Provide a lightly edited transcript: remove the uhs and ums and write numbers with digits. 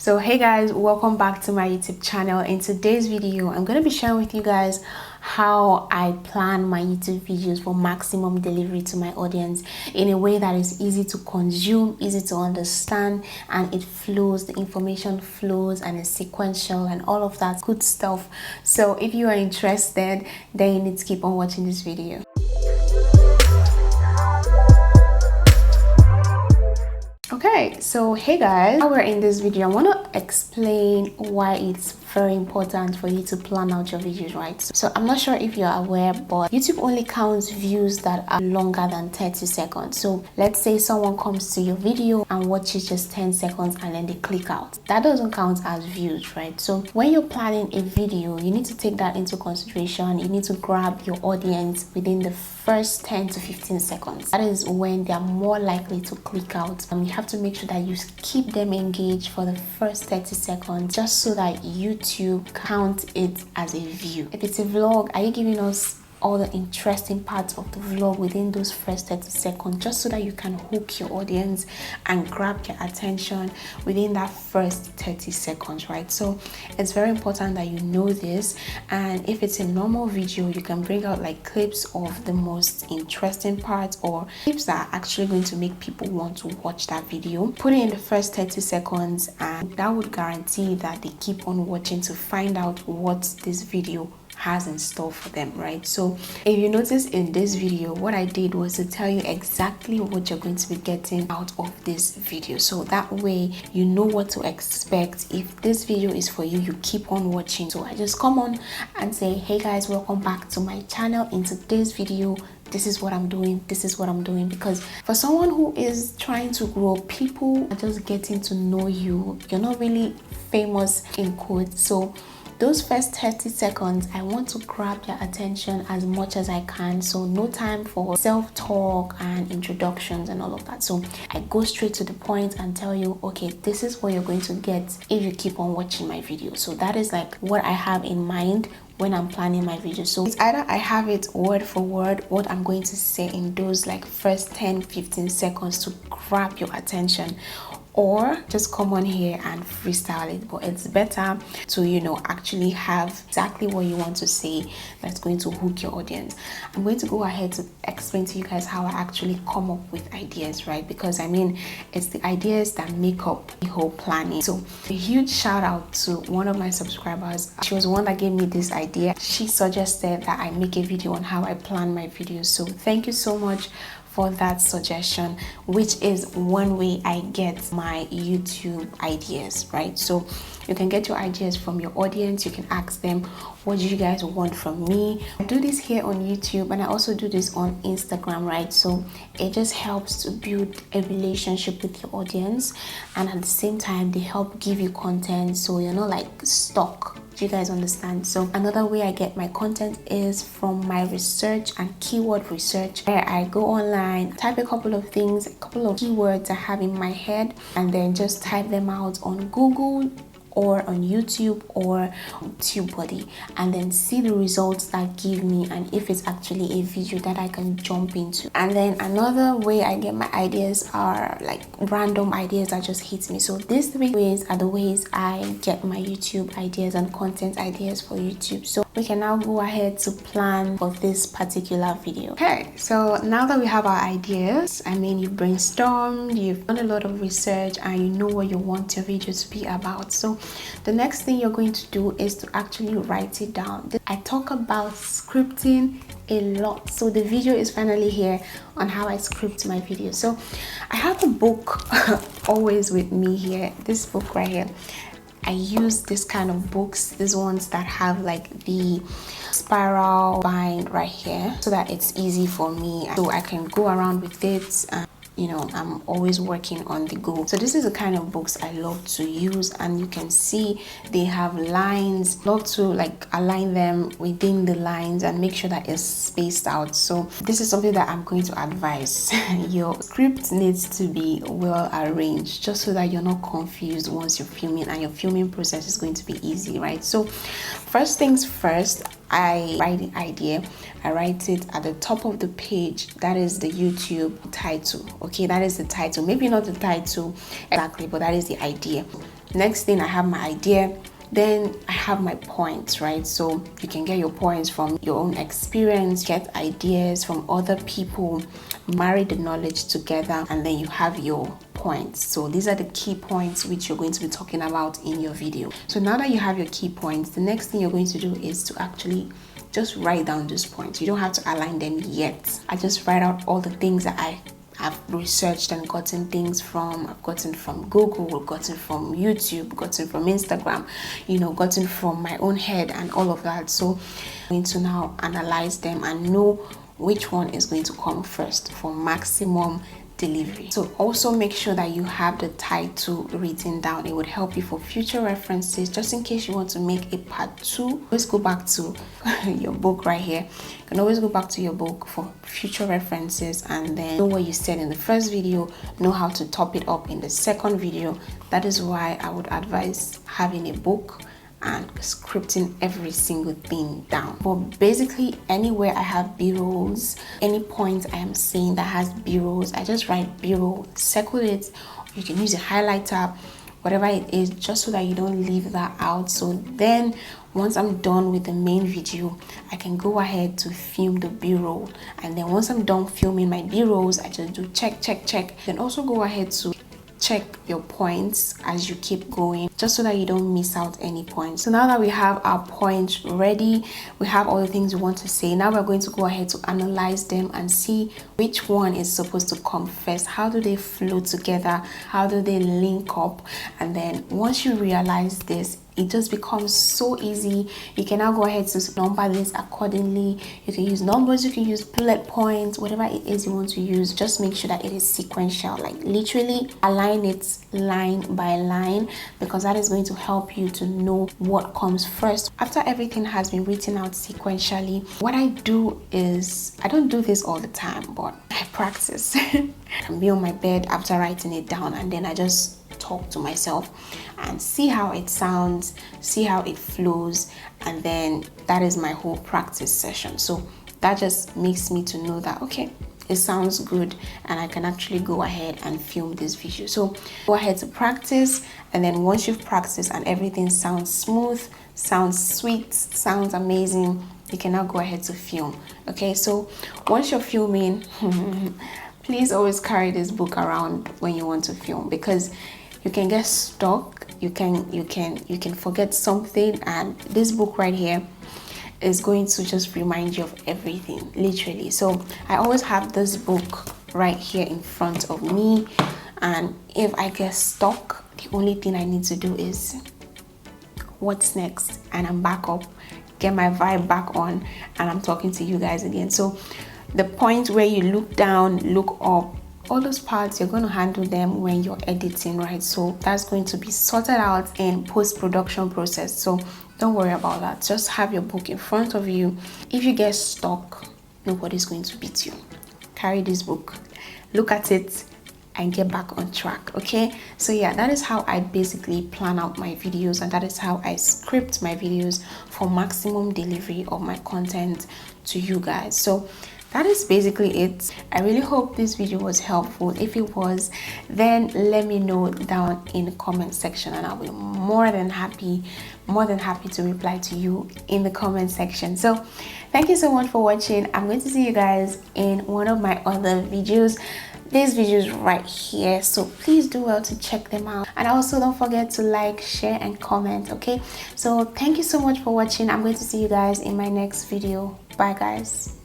So hey guys, welcome back to my YouTube channel. In today's video I'm going to be sharing with you guys how I plan my YouTube videos for maximum delivery to my audience in a way that is easy to consume, easy to understand, and it flows, the information flows and is sequential and all of that good stuff. So if you are interested, then you need to keep on watching this video. Okay, so hey guys, now we're in this video. I want to explain why it's very important for you to plan out your videos, right? So I'm not sure if you're aware, but YouTube only counts views that are longer than 30 seconds. So let's say someone comes to your video and watches just 10 seconds and then they click out. That doesn't count as views, right? So when you're planning a video, you need to take that into consideration. You need to grab your audience within the first 10 to 15 seconds. That is when they are more likely to click out. You have to make sure that you keep them engaged for the first 30 seconds just so that YouTube counts it as a view. If it's a vlog, are you giving us all the interesting parts of the vlog within those first 30 seconds just so that you can hook your audience and grab their attention within that first 30 seconds, right? So it's very important that you know this. And if it's a normal video, you can bring out like clips of the most interesting parts or clips that are actually going to make people want to watch that video. Put it in the first 30 seconds and that would guarantee that they keep on watching to find out what this video has in store for them, right? So if you notice in this video, what I did was to tell you exactly what you're going to be getting out of this video, so that way you know what to expect. If this video is for you, you keep on watching. So I just come on and say, hey guys, welcome back to my channel. In today's video, this is what I'm doing, this is what I'm doing. Because for someone who is trying to grow, people are just getting to know you. You're not really famous in quotes. So those first 30 seconds, I want to grab their attention as much as I can. So no time for self-talk and introductions and all of that. So I go straight to the point and tell you, okay, this is what you're going to get if you keep on watching my video. So that is like what I have in mind when I'm planning my video. So it's either I have it word for word what I'm going to say in those like first 10-15 seconds to grab your attention, or just come on here and freestyle it. But it's better to actually have exactly what you want to say that's going to hook your audience. I'm going to go ahead to explain to you guys how I actually come up with ideas, right? Because I mean, it's the ideas that make up the whole planning. So a huge shout out to one of my subscribers. She was the one that gave me this idea. She suggested that I make a video on how I plan my videos. So thank you so much for that suggestion, which is one way I get my YouTube ideas, right? So you can get your ideas from your audience. You can ask them, what do you guys want from me? I do this here on YouTube and I also do this on Instagram, right? So it just helps to build a relationship with your audience, and at the same time they help give you content so you're not like stuck. Do you guys understand? So another way I get my content is from my research and keyword research, where I go online, type a couple of things, a couple of keywords I have in my head, and then just type them out on Google or on YouTube or on TubeBuddy, and then see the results that give me and if it's actually a video that I can jump into. And then another way I get my ideas are like random ideas that just hit me. So these three ways are the ways I get my YouTube ideas and content ideas for YouTube. So we can now go ahead to plan for this particular video. Okay, so now that we have our ideas, I mean, you've brainstormed, you've done a lot of research, and you know what you want your video to be about. So the next thing you're going to do is to actually write it down. I talk about scripting a lot, so the video is finally here on how I script my video. So I have a book always with me here, this book right here. I use this kind of books, these ones that have like the spiral bind right here, so that it's easy for me, so I can go around with it. I'm always working on the go. So this is the kind of books I love to use, and you can see they have lines. Love to like align them within the lines and make sure that it's spaced out. So this is something that I'm going to advise. Your script needs to be well arranged just so that you're not confused once you're filming, and your filming process is going to be easy, right? So first things first, I write the idea. I write it at the top of the page. That is the YouTube title. Okay, that is the title. Maybe not the title exactly, but that is the idea. Next thing, I have my idea. Then I have my points, right? So you can get your points from your own experience, get ideas from other people, marry the knowledge together, and then you have your points. So these are the key points which you're going to be talking about in your video. So now that you have your key points, the next thing you're going to do is to actually just write down those points. You don't have to align them yet. I just write out all the things that I've researched and gotten things from. I've gotten from Google, gotten from YouTube, gotten from Instagram, gotten from my own head and all of that. So I'm going to now analyze them and know which one is going to come first for maximum delivery. So also make sure that you have the title written down. It would help you for future references, just in case you want to make a part 2. Always go back to your book right here. You can always go back to your book for future references, and then know what you said in the first video, know how to top it up in the second video. That is why I would advise having a book and scripting every single thing down. But basically, anywhere I have b-rolls, any point I am saying that has b-rolls, I just write b-roll, circle it. You can use a highlighter, whatever it is, just so that you don't leave that out. So then once I'm done with the main video, I can go ahead to film the b-roll. And then once I'm done filming my b-rolls, I just do check. Then also go ahead to check your points as you keep going, just so that you don't miss out any points. So now that we have our points ready, we have all the things we want to say. Now we're going to go ahead to analyze them and see which one is supposed to come first. How do they flow together? How do they link up? And then once you realize this, it just becomes so easy. You can now go ahead to number this accordingly. You can use numbers, you can use bullet points, whatever it is you want to use. Just make sure that it is sequential, like literally align it line by line, because that is going to help you to know what comes first. After everything has been written out sequentially, what I do is, I don't do this all the time, but I practice. I'll be on my bed after writing it down, and then I just talk to myself and see how it sounds, see how it flows, and then that is my whole practice session. So that just makes me to know that, okay, it sounds good and I can actually go ahead and film this video. So go ahead to practice, and then once you've practiced and everything sounds smooth, sounds sweet, sounds amazing, you can now go ahead to film. Okay, so once you're filming, please always carry this book around when you want to film, because you can get stuck, you can forget something, and this book right here is going to just remind you of everything, literally. So I always have this book right here in front of me, and if I get stuck, the only thing I need to do is what's next, and I'm back up, get my vibe back on, and I'm talking to you guys again. So the point where you look down, look up, all those parts, you're going to handle them when you're editing, right? So that's going to be sorted out in post-production process. So don't worry about that. Just have your book in front of you. If you get stuck, nobody's going to beat you. Carry this book, look at it, and get back on track. Okay, so yeah, that is how I basically plan out my videos, and that is how I script my videos for maximum delivery of my content to you guys. So that is basically it. I really hope this video was helpful. If it was, then let me know down in the comment section, and I'll be more than happy to reply to you in the comment section. So thank you so much for watching. I'm going to see you guys in one of my other videos. These videos right here, so please do well to check them out, and also don't forget to like, share, and comment. Okay, so thank you so much for watching. I'm going to see you guys in my next video. Bye guys.